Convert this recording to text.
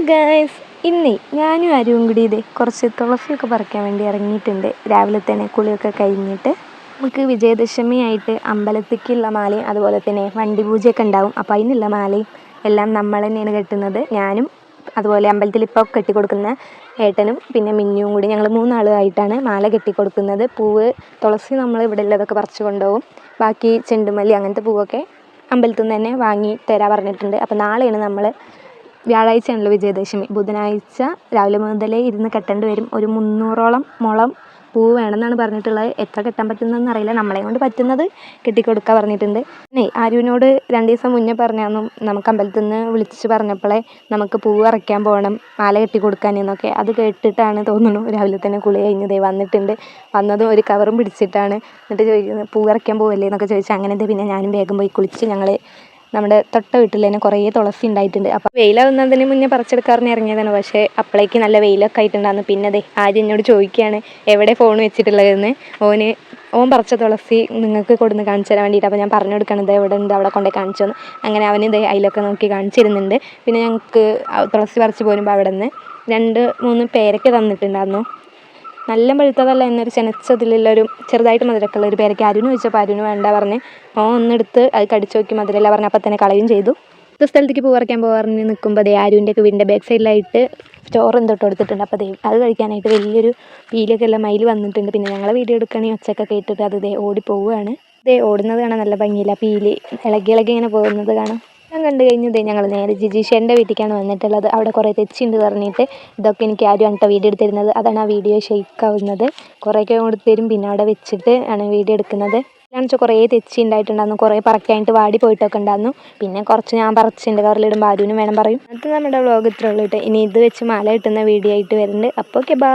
Guys, ഇന്നേ ഞാനും ആരും കൂടി ഇതേ കുറച്ച് തുളസിയൊക്കെ പറിക്കാൻ വേണ്ടി ഇറങ്ങിയിട്ടുണ്ട്. രാവിലെ തന്നെ കുളിയൊക്കെ കഴിഞ്ഞിട്ട് നമുക്ക് വിജയദശമി ആയിട്ട് അമ്പലത്തേക്കുള്ള മാലയും അതുപോലെ തന്നെ വണ്ടി പൂജയൊക്കെ ഉണ്ടാവും. അപ്പോൾ അതിനുള്ള മാലയും എല്ലാം നമ്മൾ തന്നെയാണ് കെട്ടുന്നത്. ഞാനും അതുപോലെ അമ്പലത്തിൽ ഇപ്പോൾ കെട്ടിക്കൊടുക്കുന്ന ഏട്ടനും പിന്നെ മിന്നുവും കൂടി ഞങ്ങൾ 3 ആളുമായിട്ടാണ് മാല കെട്ടിക്കൊടുക്കുന്നത്. പൂവ് തുളസി നമ്മൾ ഇവിടെ ഉള്ളതൊക്കെ പറിച്ച് കൊണ്ടുപോകും. ബാക്കി ചെണ്ടുമല്ലി അങ്ങനത്തെ പൂവൊക്കെ അമ്പലത്തിൽ നിന്ന് തന്നെ വാങ്ങി തരാൻ പറഞ്ഞിട്ടുണ്ട്. അപ്പോൾ നാളെയാണ് നമ്മൾ വ്യാഴാഴ്ചയാണല്ലോ വിജയദശമി. ബുധനാഴ്ച രാവിലെ മുതലേ ഇരുന്ന് കെട്ടേണ്ടി വരും. ഒരു 300ഓളം മുളം പൂവ് വേണമെന്നാണ് പറഞ്ഞിട്ടുള്ളത്. എത്ര കെട്ടാൻ പറ്റുന്നതെന്ന് അറിയില്ല. നമ്മളെ കൊണ്ട് പറ്റുന്നത് കെട്ടിക്കൊടുക്കാൻ പറഞ്ഞിട്ടുണ്ട്. പിന്നെ ആര്യുവിനോട് 2 ദിവസം മുന്നേ പറഞ്ഞായിരുന്നു നമുക്ക് അമ്പലത്തിൽ നിന്ന് വിളിച്ച് പറഞ്ഞപ്പോഴേ നമുക്ക് പൂവ് അറയ്ക്കാൻ പോകണം, മാല കെട്ടിക്കൊടുക്കാൻ എന്നൊക്കെ. അത് കേട്ടിട്ടാണ് തോന്നുന്നു രാവിലെ തന്നെ കുളി കഴിഞ്ഞതേ വന്നിട്ടുണ്ട്. വന്നതും ഒരു കവറും പിടിച്ചിട്ടാണ്. എന്നിട്ട് ചോദിക്കുന്നത് പൂവ് അറയ്ക്കാൻ പോവല്ലേ എന്നൊക്കെ ചോദിച്ചാൽ അങ്ങനെ. പിന്നെ ഞാനും വേഗം പോയി കുളിച്ച് ഞങ്ങൾ നമ്മുടെ തൊട്ട വീട്ടിൽ തന്നെ കുറേ തുളസി ഉണ്ടായിട്ടുണ്ട്. അപ്പോൾ വെയിലാവുന്നതിന് മുന്നേ പറിച്ചെടുക്കാറിന് ഇറങ്ങിയതാണ്. പക്ഷേ അപ്പോഴേക്ക് നല്ല വെയിലൊക്കെ ആയിട്ടുണ്ടായിരുന്നു. പിന്നെ അതെ ആദ്യം എന്നോട് ചോദിക്കുകയാണ് എവിടെ ഫോൺ വെച്ചിട്ടുള്ളതെന്ന്. ഓൻ പറിച്ച തുളസി നിങ്ങൾക്ക് കൊടുന്ന് കാണിച്ചു തരാൻ വേണ്ടിയിട്ട്. അപ്പോൾ ഞാൻ പറഞ്ഞു കൊടുക്കണത് എവിടെ ഉണ്ട്, അവിടെ കൊണ്ടേ കാണിച്ചു തന്നു. അങ്ങനെ അവന് ഇതേ അതിലൊക്കെ നോക്കി കാണിച്ചിരുന്നുണ്ട്. പിന്നെ ഞങ്ങൾക്ക് തുളസി പറിച്ച് പോരുമ്പോൾ അവിടെ നിന്ന് 2-3 പേരയ്ക്ക തന്നിട്ടുണ്ടായിരുന്നു. നല്ല പഴുത്തതല്ല, എന്നൊരു ചെനച്ചതിലുള്ളൊരു ചെറുതായിട്ട് മധുരമൊക്കെയുള്ള ഒരു പേരയ്ക്ക. അരുന്ന് ചോദിച്ചപ്പോൾ അരുന്ന് വേണ്ട പറഞ്ഞ് ഒന്നെടുത്ത് അത് കടിച്ചു നോക്കി മധുരമല്ല പറഞ്ഞ് അപ്പം തന്നെ കളയും ചെയ്തു. ഇത് സ്ഥലത്തേക്ക് പൂ പറിക്കാൻ പോകാറിന് നിൽക്കുമ്പോൾ അതേ ആരുവിൻ്റെ വീടിൻ്റെ ബാക്ക് സൈഡിലായിട്ട് ചോറ് തൊട്ട് കൊടുത്തിട്ടുണ്ട്. അപ്പോൾ അത് കഴിക്കാനായിട്ട് വലിയൊരു പീലിയൊക്കെ ഉള്ള മയിൽ വന്നിട്ടുണ്ട്. പിന്നെ ഞങ്ങൾ വീഡിയോ എടുക്കുകയാണെങ്കിൽ ഒച്ചയൊക്കെ കേട്ടിട്ട് അത് ഓടി പോവുകയാണ്. ഓടുന്നത് കാണാൻ നല്ല ഭംഗിയില്ല, പീലി ഇളകി ഇങ്ങനെ പോകുന്നത് കാണാം. ഞാൻ കണ്ടു കഴിഞ്ഞത് ഞങ്ങൾ നേരെ ജിജീഷേൻ്റെ വീട്ടിലേക്കാണ് വന്നിട്ടുള്ളത്. അവിടെ കുറേ തെച്ചിണ്ട് പറഞ്ഞിട്ട് ഇതൊക്കെ എനിക്ക് ആരും ആണ് വീഡിയോ എടുത്തിരുന്നത്. അതാണ് ആ വീഡിയോ ഷെയ്ക്കാവുന്നത്. കുറേയൊക്കെ കൊടുത്ത് തരും, പിന്നെ അവിടെ വെച്ചിട്ട് ആണ് വീഡിയോ എടുക്കുന്നത്. എന്ന് വെച്ചാൽ കുറേ തെച്ചി ഉണ്ടായിട്ടുണ്ടായിരുന്നു, കുറേ പറിക്കാനായിട്ട് വാടി പോയിട്ടൊക്കെ ഉണ്ടായിരുന്നു. പിന്നെ കുറച്ച് ഞാൻ പറിച്ചിട്ടുണ്ട്, കവറിലിടുമ്പോൾ ആരും വേണം പറയും. അത് നമ്മുടെ വ്ളോഗ് ഇത്രേ ഉള്ളൂ കേട്ടോ. ഇനി ഇത് വെച്ച് മാല കിട്ടുന്ന വീഡിയോ ആയിട്ട് വരുന്നുണ്ട്. അപ്പോൾ ഓക്കെ, ബൈ.